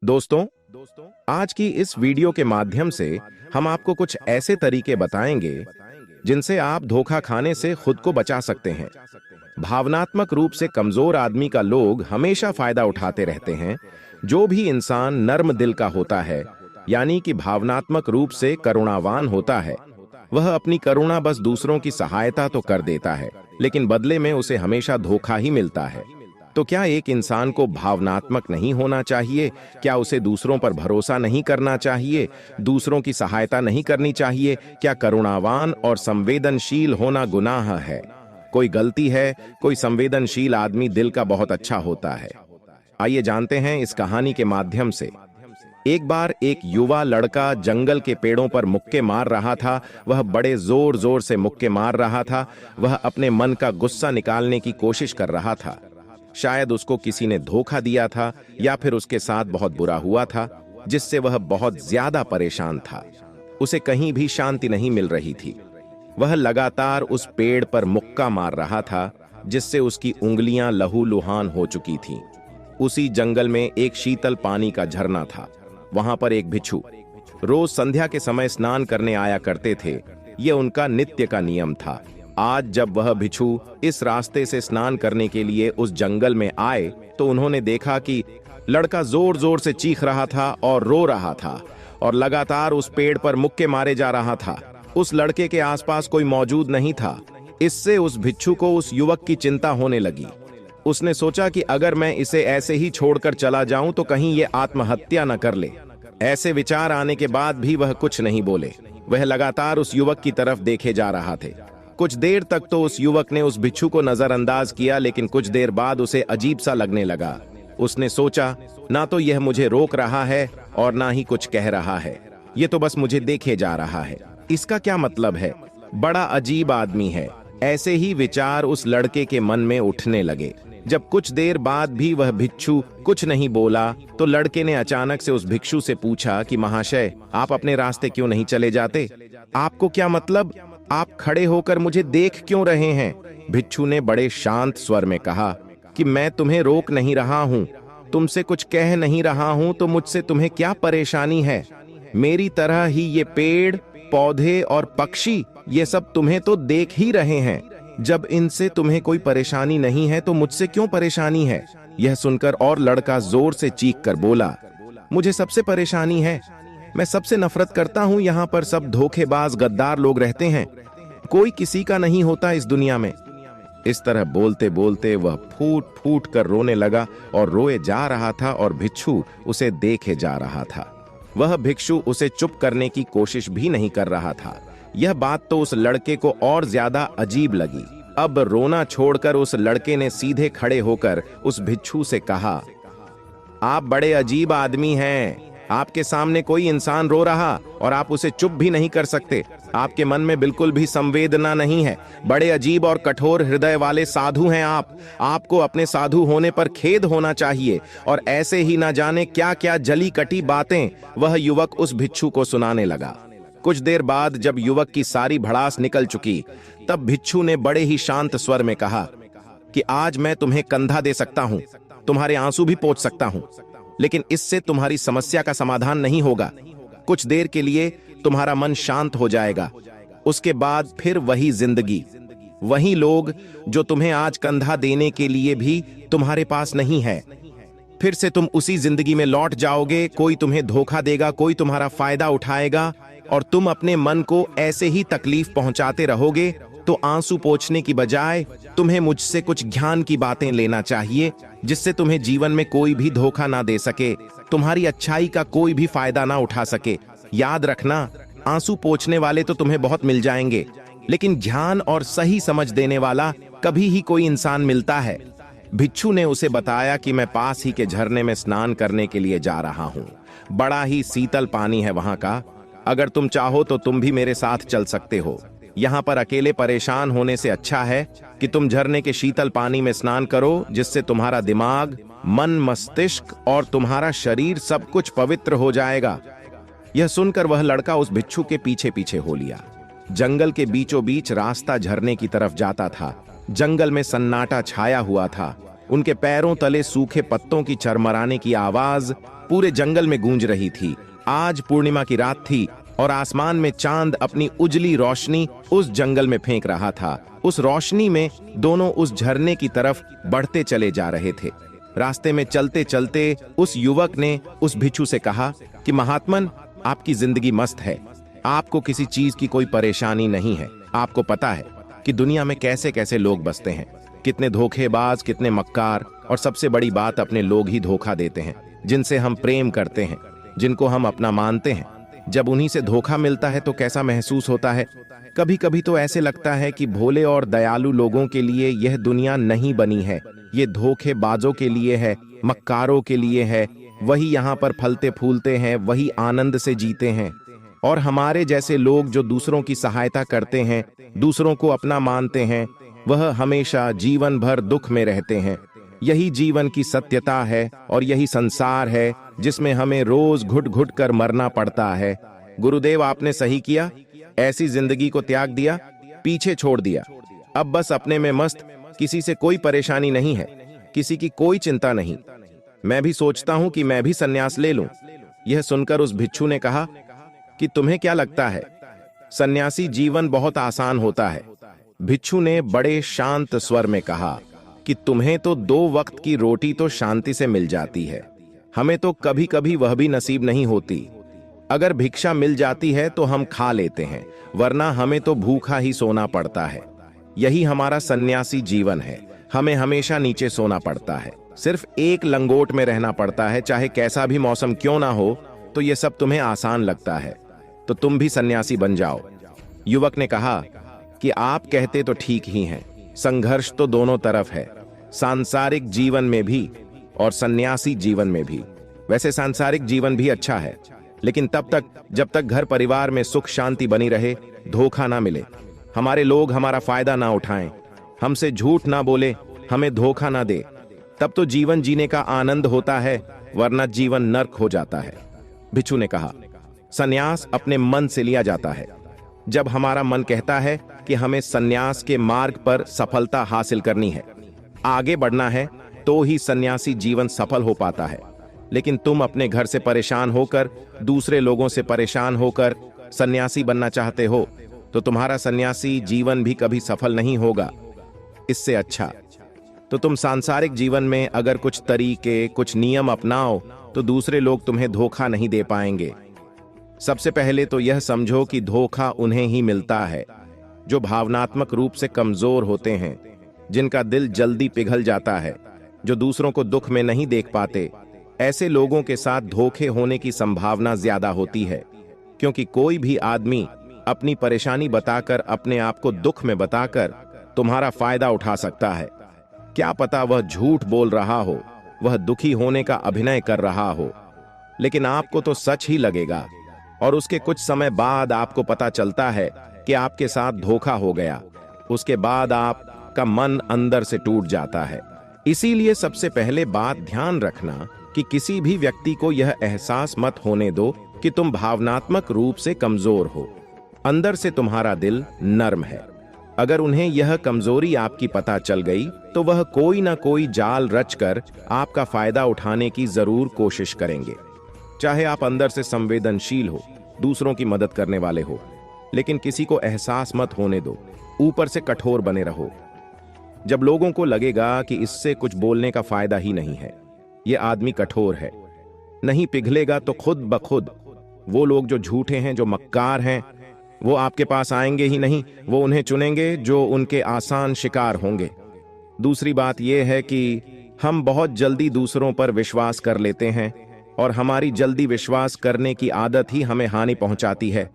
दोस्तों, आज की इस वीडियो के माध्यम से हम आपको कुछ ऐसे तरीके बताएंगे जिनसे आप धोखा खाने से खुद को बचा सकते हैं। भावनात्मक रूप से कमजोर आदमी का लोग हमेशा फायदा उठाते रहते हैं। जो भी इंसान नर्म दिल का होता है, यानी कि भावनात्मक रूप से करुणावान होता है, वह अपनी करुणा बस दूसरों की सहायता तो कर देता है, लेकिन बदले में उसे हमेशा धोखा ही मिलता है। तो क्या एक इंसान को भावनात्मक नहीं होना चाहिए? क्या उसे दूसरों पर भरोसा नहीं करना चाहिए? दूसरों की सहायता नहीं करनी चाहिए? क्या करुणावान और संवेदनशील होना गुनाह है? कोई गलती है? कोई संवेदनशील आदमी दिल का बहुत अच्छा होता है। आइए जानते हैं इस कहानी के माध्यम से। एक बार एक युवा लड़का जंगल के पेड़ों पर मुक्के मार रहा था। वह बड़े जोर जोर से मुक्के मार रहा था। वह अपने मन का गुस्सा निकालने की कोशिश कर रहा था। शायद उसको किसी ने धोखा दिया था या फिर उसके साथ बहुत बुरा हुआ था, जिससे वह बहुत ज्यादा परेशान था। उसे कहीं भी शांति नहीं मिल रही थी। वह लगातार उस पेड़ पर मुक्का मार रहा था, जिससे उसकी उंगलियां लहूलुहान हो चुकी थीं। उसी जंगल में एक शीतल पानी का झरना था। वहां पर एक भिक्षु रोज संध्या के समय स्नान करने आया करते थे। यह उनका नित्य का नियम था। आज जब वह भिक्षु इस रास्ते से स्नान करने के लिए उस जंगल में आए, तो उन्होंने देखा कि लड़का जोर जोर से चीख रहा था और रो रहा था और लगातार उस पेड़ पर मुक्के मारे जा रहा था। उस लड़के के आसपास कोई मौजूद नहीं था। इससे उस भिक्षु को उस युवक की चिंता होने लगी। उसने सोचा कि अगर मैं इसे ऐसे ही छोड़कर चला जाऊं तो कहीं ये आत्महत्या न कर ले। ऐसे विचार आने के बाद भी वह कुछ नहीं बोले। वह लगातार उस युवक की तरफ देखे जा रहा थे। कुछ देर तक तो उस युवक ने उस भिक्षु को नजरअंदाज किया, लेकिन कुछ देर बाद उसे अजीब सा लगने लगा। उसने सोचा, ना तो यह मुझे रोक रहा है और ना ही कुछ कह रहा है। यह तो बस मुझे देखे जा रहा है। इसका क्या मतलब है? बड़ा अजीब आदमी है। ऐसे ही विचार उस लड़के के मन में उठने लगे। जब कुछ देर बाद भी वह भिक्षु कुछ नहीं बोला, तो लड़के ने अचानक से उस भिक्षु से पूछा कि महाशय, आप अपने रास्ते क्यों नहीं चले जाते? आपको क्या मतलब? आप खड़े होकर मुझे देख क्यों रहे हैं? भिक्षु ने बड़े शांत स्वर में कहा कि मैं तुम्हें रोक नहीं रहा हूं, तुमसे कुछ कह नहीं रहा हूं, तो मुझसे तुम्हें क्या परेशानी है? मेरी तरह ही ये पेड़, पौधे और पक्षी, ये सब तुम्हें तो देख ही रहे हैं। जब इनसे तुम्हें कोई परेशानी नहीं है तो मुझसे क्यों परेशानी है? यह सुनकर और लड़का जोर से चीख कर बोला, मुझे सबसे परेशानी है। मैं सबसे नफरत करता हूं। यहाँ पर सब धोखेबाज गद्दार लोग रहते हैं। कोई किसी का नहीं होता इस दुनिया में। इस तरह बोलते बोलते वह फूट फूट कर रोने लगा और रोए जा रहा था और भिक्षु उसे देखे जा रहा था। वह भिक्षु उसे चुप करने की कोशिश भी नहीं कर रहा था। यह बात तो उस लड़के को और ज्यादा अजीब लगी। अब रोना छोड़कर उस लड़के ने सीधे खड़े होकर उस भिक्षु से कहा, आप बड़े अजीब आदमी हैं। आपके सामने कोई इंसान रो रहा और आप उसे चुप भी नहीं कर सकते। आपके मन में बिल्कुल भी संवेदना नहीं है। बड़े अजीब और कठोर हृदय वाले साधु हैं आप। आपको अपने साधु होने पर खेद होना चाहिए। और ऐसे ही ना जाने क्या क्या जली कटी बातें वह युवक उस भिक्षु को सुनाने लगा। कुछ देर बाद जब युवक की सारी भड़ास निकल चुकी, तब भिक्षु ने बड़े ही शांत स्वर में कहा कि आज मैं तुम्हें कंधा दे सकता हूं, तुम्हारे आंसू भी पोंछ सकता हूं, लेकिन इससे तुम्हारी समस्या का समाधान नहीं होगा। कुछ देर के लिए तुम्हारा मन शांत हो जाएगा। उसके बाद फिर वही जिंदगी, वही लोग जो तुम्हें आज कंधा देने के लिए भी तुम्हारे पास नहीं है। फिर से तुम उसी जिंदगी में लौट जाओगे। कोई तुम्हें धोखा देगा, कोई तुम्हारा फायदा उठाएगा और तुम अपने मन को ऐसे ही तकलीफ पहुंचाते रहोगे। तो आंसू पोंछने की बजाय तुम्हें मुझसे कुछ ज्ञान की बातें लेना चाहिए, जिससे तुम्हें जीवन में कोई भी धोखा ना दे सके, तुम्हारी अच्छाई का कोई भी फायदा ना उठा सके। याद रखना, आंसू पोंछने वाले तो तुम्हें बहुत मिल जाएंगे, लेकिन ज्ञान और सही समझ देने वाला कभी ही कोई इंसान मिलता है। भिक्षु ने उसे बताया कि मैं पास ही के झरने में स्नान करने के लिए जा रहा हूँ। बड़ा ही शीतल पानी है वहां का। अगर तुम चाहो तो तुम भी मेरे साथ चल सकते हो। यहाँ पर अकेले परेशान होने से अच्छा है कि तुम झरने के शीतल पानी में स्नान करो, जिससे तुम्हारा दिमाग, मन, मस्तिष्क और तुम्हारा शरीर सब कुछ पवित्र हो जाएगा। यह सुनकर वह लड़का उस भिक्षु के पीछे पीछे हो लिया। जंगल के बीचों बीच रास्ता झरने की तरफ जाता था। जंगल में सन्नाटा छाया हुआ था। उनके पैरों तले सूखे पत्तों की चरमराने की आवाज पूरे जंगल में गूंज रही थी। आज पूर्णिमा की रात थी और आसमान में चांद अपनी उजली रोशनी उस जंगल में फेंक रहा था। उस रोशनी में दोनों उस झरने की तरफ बढ़ते चले जा रहे थे। रास्ते में चलते चलते उस युवक ने उस भिक्षु से कहा कि महात्मन, आपकी जिंदगी मस्त है, आपको किसी चीज की कोई परेशानी नहीं है। आपको पता है कि दुनिया में कैसे कैसे लोग बसते हैं, कितने धोखेबाज, कितने मक्कार, और सबसे बड़ी बात, अपने लोग ही धोखा देते हैं, जिनसे हम प्रेम करते हैं, जिनको हम अपना मानते हैं। जब उन्हीं से धोखा मिलता है तो कैसा महसूस होता है। कभी कभी तो ऐसे लगता है कि भोले और दयालु लोगों के लिए यह दुनिया नहीं बनी है, ये धोखेबाजों के लिए है, मक्कारों के लिए है। वही यहाँ पर फलते फूलते हैं, वही आनंद से जीते हैं, और हमारे जैसे लोग जो दूसरों की सहायता करते हैं, दूसरों को अपना मानते हैं, वह हमेशा जीवन भर दुख में रहते हैं। यही जीवन की सत्यता है और यही संसार है जिसमें हमें रोज घुट घुट कर मरना पड़ता है। गुरुदेव, आपने सही किया, ऐसी जिंदगी को त्याग दिया, पीछे छोड़ दिया। अब बस अपने में मस्त, किसी से कोई परेशानी नहीं है, किसी की कोई चिंता नहीं। मैं भी सोचता हूं कि मैं भी सन्यास ले लूं। यह सुनकर उस भिक्षु ने कहा कि तुम्हें क्या लगता है, सन्यासी जीवन बहुत आसान होता है। भिक्षु ने बड़े शांत स्वर में कहा कि तुम्हें तो 2 वक्त की रोटी तो शांति से मिल जाती है, हमें तो कभी कभी वह भी नसीब नहीं होती। अगर भिक्षा मिल जाती है तो हम खा लेते हैं, वरना हमें तो भूखा ही सोना पड़ता है। यही हमारा सन्यासी जीवन है, हमें हमेशा नीचे सोना पड़ता है, सिर्फ एक लंगोट में रहना पड़ता है, चाहे कैसा भी मौसम क्यों ना हो। तो ये सब तुम्हें आसान लगता है, तो तुम भी सन्यासी बन जाओ। युवक ने कहा कि आप कहते तो ठीक ही हैं, संघर्ष तो दोनों तरफ है, सांसारिक जीवन में भी और सन्यासी जीवन में भी। वैसे सांसारिक जीवन भी अच्छा है, लेकिन तब तक जब तक घर परिवार में सुख शांति बनी रहे, धोखा ना मिले, हमारे लोग हमारा फायदा ना उठाएं, हमसे झूठ ना बोले, हमें धोखा ना दे, तब तो जीवन जीने का आनंद होता है, वरना जीवन नर्क हो जाता है। भिक्षु ने कहा, सन्यास अपने मन से लिया जाता है। जब हमारा मन कहता है कि हमें सन्यास के मार्ग पर सफलता हासिल करनी है, आगे बढ़ना है, तो ही सन्यासी जीवन सफल हो पाता है। लेकिन तुम अपने घर से परेशान होकर, दूसरे लोगों से परेशान होकर सन्यासी बनना चाहते हो, तो तुम्हारा सन्यासी जीवन भी कभी सफल नहीं होगा। इससे अच्छा तो तुम सांसारिक जीवन में अगर कुछ तरीके, कुछ नियम अपनाओ, तो दूसरे लोग तुम्हें धोखा नहीं दे पाएंगे। सबसे पहले तो यह समझो कि धोखा उन्हें ही मिलता है जो भावनात्मक रूप से कमजोर होते हैं, जिनका दिल जल्दी पिघल जाता है, जो दूसरों को दुख में नहीं देख पाते। ऐसे लोगों के साथ धोखे होने की संभावना ज्यादा होती है, क्योंकि कोई भी आदमी अपनी परेशानी बताकर, अपने आप को दुख में बताकर तुम्हारा फायदा उठा सकता है। क्या पता वह झूठ बोल रहा हो, वह दुखी होने का अभिनय कर रहा हो, लेकिन आपको तो सच ही लगेगा, और उसके कुछ समय बाद आपको पता चलता है कि आपके साथ धोखा हो गया। उसके बाद आपका मन अंदर से टूट जाता है। इसीलिए सबसे पहले बात ध्यान रखना कि किसी भी व्यक्ति को यह एहसास मत होने दो कि तुम भावनात्मक रूप से कमजोर हो। अंदर से तुम्हारा दिल नर्म है। अगर उन्हें यह कमजोरी आपकी पता चल गई, तो वह कोई ना कोई जाल रचकर आपका फायदा उठाने की जरूर कोशिश करेंगे। चाहे आप अंदर से संवेदनशील हो, दूसरों की मदद करने वाले हो, लेकिन किसी को एहसास मत होने दो, ऊपर से कठोर बने रहो। जब लोगों को लगेगा कि इससे कुछ बोलने का फायदा ही नहीं है, ये आदमी कठोर है, नहीं पिघलेगा, तो खुद ब खुद वो लोग जो झूठे हैं, जो मक्कार हैं, वो आपके पास आएंगे ही नहीं, वो उन्हें चुनेंगे जो उनके आसान शिकार होंगे। दूसरी बात यह है कि हम बहुत जल्दी दूसरों पर विश्वास कर लेते हैं, और हमारी जल्दी विश्वास करने की आदत ही हमें हानि पहुंचाती है।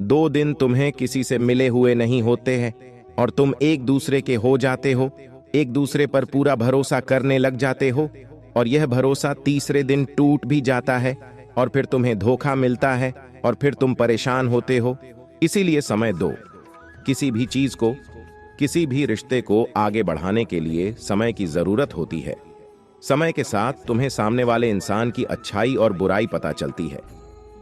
2 दिन तुम्हें किसी से मिले हुए नहीं होते हैं और तुम एक दूसरे के हो जाते हो, एक दूसरे पर पूरा भरोसा करने लग जाते हो, और यह भरोसा तीसरे दिन टूट भी जाता है, और फिर तुम्हें धोखा मिलता है, और फिर तुम परेशान होते हो। इसीलिए समय दो। किसी भी चीज को, किसी भी रिश्ते को आगे बढ़ाने के लिए समय की जरूरत होती है। समय के साथ तुम्हें सामने वाले इंसान की अच्छाई और बुराई पता चलती है।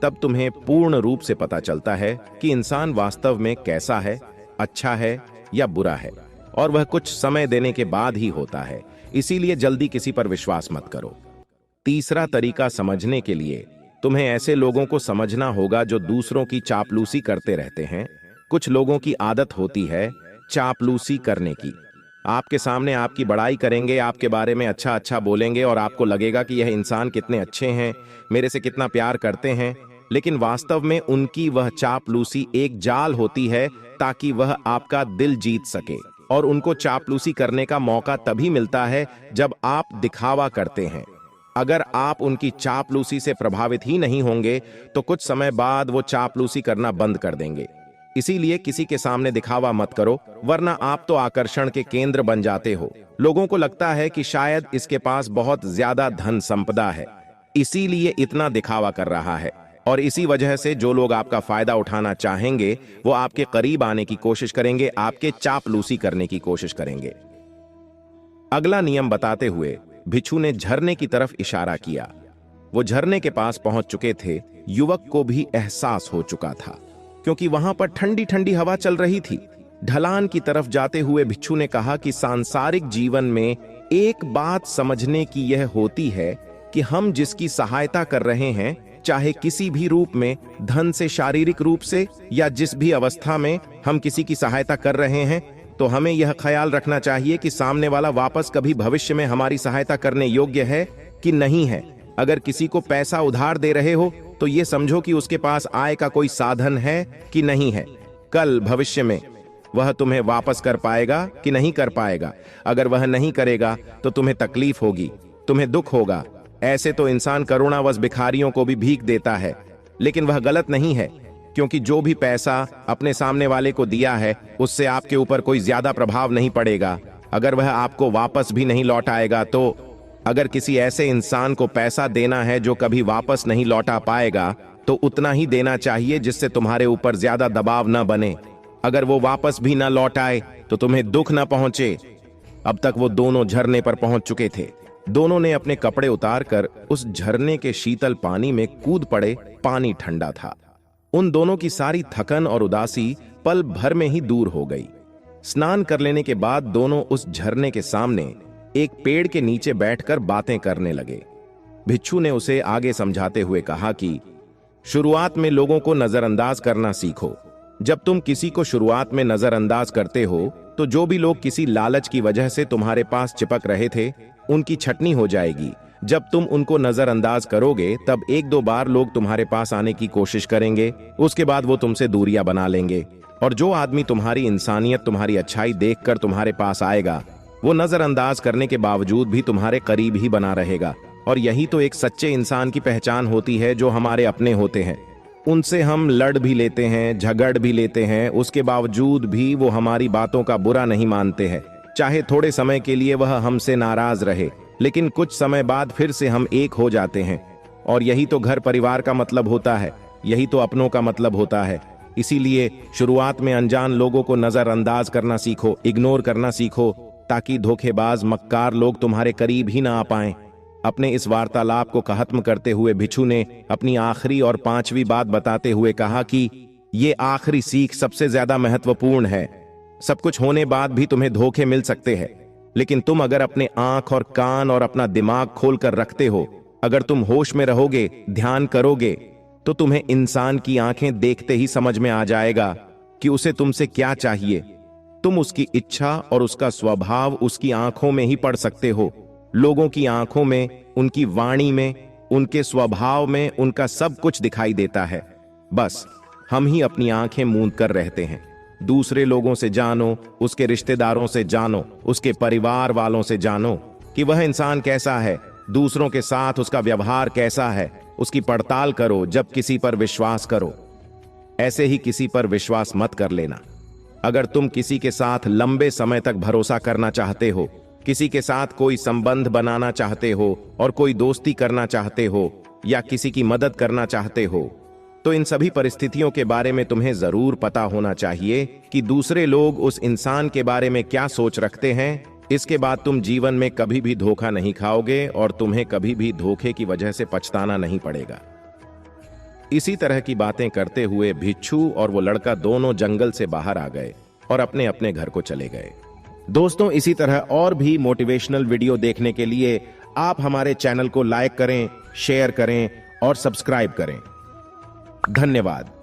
तब तुम्हें पूर्ण रूप से पता चलता है कि इंसान वास्तव में कैसा है, अच्छा है या बुरा है, और वह कुछ समय देने के बाद ही होता है। इसीलिए जल्दी किसी पर विश्वास मत करो। तीसरा तरीका समझने के लिए तुम्हें ऐसे लोगों को समझना होगा जो दूसरों की चापलूसी करते रहते हैं। कुछ लोगों की आदत होती है चापलूसी करने की। आपके सामने आपकी बड़ाई करेंगे, आपके बारे में अच्छा अच्छा बोलेंगे और आपको लगेगा कि यह इंसान कितने अच्छे हैं, मेरे से कितना प्यार करते हैं। लेकिन वास्तव में उनकी वह चापलूसी एक जाल होती है ताकि वह आपका दिल जीत सके। और उनको चापलूसी करने का मौका तभी मिलता है जब आप दिखावा करते हैं। अगर आप उनकी चापलूसी से प्रभावित ही नहीं होंगे तो कुछ समय बाद वो चापलूसी करना बंद कर देंगे। इसीलिए किसी के सामने दिखावा मत करो, वरना आप तो आकर्षण के केंद्र बन जाते हो। लोगों को लगता है कि शायद इसके पास बहुत ज्यादा धन संपदा है, इसीलिए इतना दिखावा कर रहा है। और इसी वजह से जो लोग आपका फायदा उठाना चाहेंगे वो आपके करीब आने की कोशिश करेंगे, आपके चापलूसी करने की कोशिश करेंगे। अगला नियम बताते हुए भिक्षु ने झरने की तरफ इशारा किया। वो झरने के पास पहुंच चुके थे। युवक को भी एहसास हो चुका था क्योंकि वहां पर ठंडी ठंडी हवा चल रही थी। ढलान की तरफ जाते हुए भिक्षु ने कहा कि सांसारिक जीवन में एक बात समझने की यह होती है कि हम जिसकी सहायता कर रहे हैं, चाहे किसी भी रूप में, धन से, शारीरिक रूप से, या जिस भी अवस्था में हम किसी की सहायता कर रहे हैं, तो हमें यह ख्याल रखना चाहिए कि सामने वाला वापस कभी भविष्य में हमारी सहायता करने योग्य है कि नहीं है। अगर किसी को पैसा उधार दे रहे हो तो यह समझो कि उसके पास आय का कोई साधन है कि नहीं है। कल भविष्य में वह तुम्हें वापस कर पाएगा कि नहीं कर पाएगा। अगर वह नहीं करेगा तो तुम्हें तकलीफ होगी, तुम्हें दुख होगा। ऐसे तो इंसान करुणावश भिखारियों को भी भीख देता है, लेकिन वह गलत नहीं है, क्योंकि जो भी पैसा अपने सामने वाले को दिया है उससे आपके ऊपर कोई ज्यादा प्रभाव नहीं पड़ेगा। अगर वह आपको वापस भी नहीं लौटाएगा तो अगर किसी ऐसे इंसान को पैसा देना है जो कभी वापस नहीं लौटा पाएगा तो उतना ही देना चाहिए जिससे तुम्हारे ऊपर ज्यादा दबाव न बने। अगर वो वापस भी न लौटाए तो तुम्हें दुख न पहुंचे। अब तक वो दोनों झरने पर पहुंच चुके थे। दोनों ने अपने कपड़े उतारकर उस झरने के शीतल पानी में कूद पड़े। पानी ठंडा था। उन दोनों की सारी थकन और उदासी पल भर में ही दूर हो गई। स्नान कर लेने के बाद दोनों उस झरने के सामने एक पेड़ के नीचे बैठकर बातें करने लगे। भिक्षु ने उसे आगे समझाते हुए कहा कि शुरुआत में लोगों को नजरअंदाज करना सीखो। जब तुम किसी को शुरुआत में नजरअंदाज करते हो तो जो भी लोग किसी लालच की वजह से तुम्हारे पास चिपक रहे थे उनकी छटनी हो जाएगी। जब तुम उनको नजरअंदाज करोगे तब एक दो बार लोग तुम्हारे पास आने की कोशिश करेंगे, उसके बाद वो तुमसे दूरियां बना लेंगे। और जो आदमी तुम्हारी इंसानियत, तुम्हारी अच्छाई देखकर तुम्हारे पास आएगा वो नजरअंदाज करने के बावजूद भी तुम्हारे करीब ही बना रहेगा। और यही तो एक सच्चे इंसान की पहचान होती है, जो हमारे अपने होते हैं। उनसे हम लड़ भी लेते हैं, झगड़ भी लेते हैं, उसके बावजूद भी वो हमारी बातों का बुरा नहीं मानते हैं। चाहे थोड़े समय के लिए वह हमसे नाराज रहे, लेकिन कुछ समय बाद फिर से हम एक हो जाते हैं। और यही तो घर परिवार का मतलब होता है, यही तो अपनों का मतलब होता है। इसीलिए शुरुआत में अनजान लोगों को नजरअंदाज करना सीखो, इग्नोर करना सीखो, ताकि धोखेबाज मक्कार लोग तुम्हारे करीब ही ना आ पाएं। अपने इस वार्तालाप को खत्म करते हुए भिक्षु ने अपनी आखिरी और पांचवी बात बताते हुए कहा कि ये आखिरी सीख सबसे ज्यादा महत्वपूर्ण है। सब कुछ होने बाद भी तुम्हें धोखे मिल सकते हैं, लेकिन तुम अगर अपने आंख और कान और अपना दिमाग खोलकर रखते हो, अगर तुम होश में रहोगे, ध्यान करोगे, तो तुम्हें इंसान की आंखें देखते ही समझ में आ जाएगा कि उसे तुमसे क्या चाहिए। तुम उसकी इच्छा और उसका स्वभाव उसकी आंखों में ही पढ़ सकते हो। लोगों की आंखों में, उनकी वाणी में, उनके स्वभाव में उनका सब कुछ दिखाई देता है। बस हम ही अपनी आंखें मूंद कर रहते हैं। दूसरे लोगों से जानो, उसके रिश्तेदारों से जानो, उसके परिवार वालों से जानो कि वह इंसान कैसा है, दूसरों के साथ उसका व्यवहार कैसा है, उसकी पड़ताल करो। जब किसी पर विश्वास करो, ऐसे ही किसी पर विश्वास मत कर लेना। अगर तुम किसी के साथ लंबे समय तक भरोसा करना चाहते हो, किसी के साथ कोई संबंध बनाना चाहते हो और कोई दोस्ती करना चाहते हो या किसी की मदद करना चाहते हो, तो इन सभी परिस्थितियों के बारे में तुम्हें जरूर पता होना चाहिए कि दूसरे लोग उस इंसान के बारे में क्या सोच रखते हैं। इसके बाद तुम जीवन में कभी भी धोखा नहीं खाओगे और तुम्हें कभी भी धोखे की वजह से पछताना नहीं पड़ेगा। इसी तरह की बातें करते हुए भिक्षु और वो लड़का दोनों जंगल से बाहर आ गए और अपने अपने घर को चले गए। दोस्तों, इसी तरह और भी मोटिवेशनल वीडियो देखने के लिए आप हमारे चैनल को लाइक करें, शेयर करें और सब्सक्राइब करें। धन्यवाद।